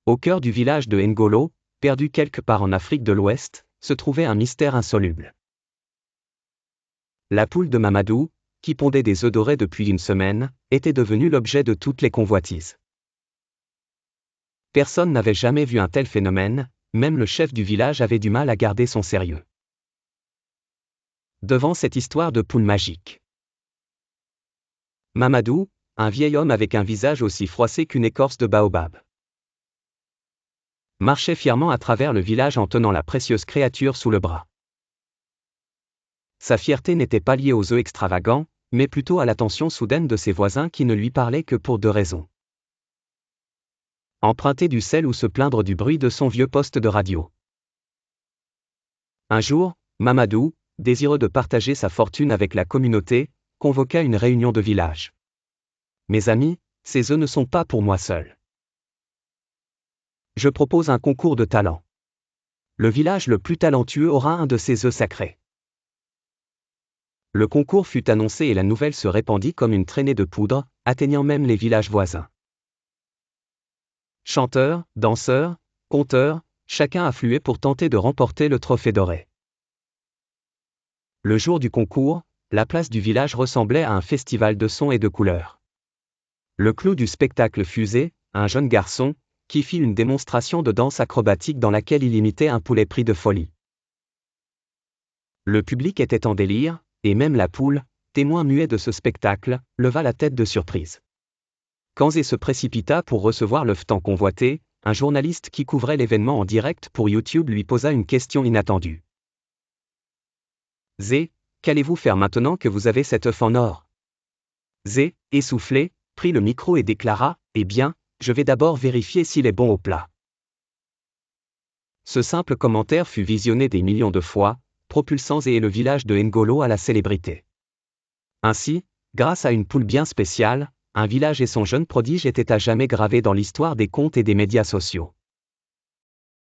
Au cœur du village de Ngolo, perdu quelque part en Afrique de l'Ouest, se trouvait un mystère insoluble. La poule de Mamadou, qui pondait des œufs dorés depuis une semaine, était devenue l'objet de toutes les convoitises. Personne n'avait jamais vu un tel phénomène, même le chef du village avait du mal à garder son sérieux. Devant cette histoire de poule magique, Mamadou, un vieil homme avec un visage aussi froissé qu'une écorce de baobab, marchait fièrement à travers le village en tenant la précieuse créature sous le bras. Sa fierté n'était pas liée aux œufs extravagants, mais plutôt à l'attention soudaine de ses voisins qui ne lui parlaient que pour deux raisons. Emprunter du sel ou se plaindre du bruit de son vieux poste de radio. Un jour, Mamadou, désireux de partager sa fortune avec la communauté, convoqua une réunion de village. « Mes amis, ces œufs ne sont pas pour moi seul. Je propose un concours de talent. Le village le plus talentueux aura un de ces œufs sacrés. » Le concours fut annoncé et la nouvelle se répandit comme une traînée de poudre, atteignant même les villages voisins. Chanteurs, danseurs, conteurs, chacun affluait pour tenter de remporter le trophée doré. Le jour du concours, la place du village ressemblait à un festival de sons et de couleurs. Le clou du spectacle fusait, un jeune garçon, qui fit une démonstration de danse acrobatique dans laquelle il imitait un poulet pris de folie. Le public était en délire, et même la poule, témoin muet de ce spectacle, leva la tête de surprise. Kanzé se précipita pour recevoir l'œuf tant convoité. Un journaliste qui couvrait l'événement en direct pour YouTube lui posa une question inattendue. « Zé, qu'allez-vous faire maintenant que vous avez cet œuf en or ?» Zé, essoufflé, prit le micro et déclara : « Eh bien, je vais d'abord vérifier s'il est bon au plat. » Ce simple commentaire fut visionné des millions de fois, propulsant Zé et le village de Ngolo à la célébrité. Ainsi, grâce à une poule bien spéciale, un village et son jeune prodige étaient à jamais gravés dans l'histoire des contes et des médias sociaux.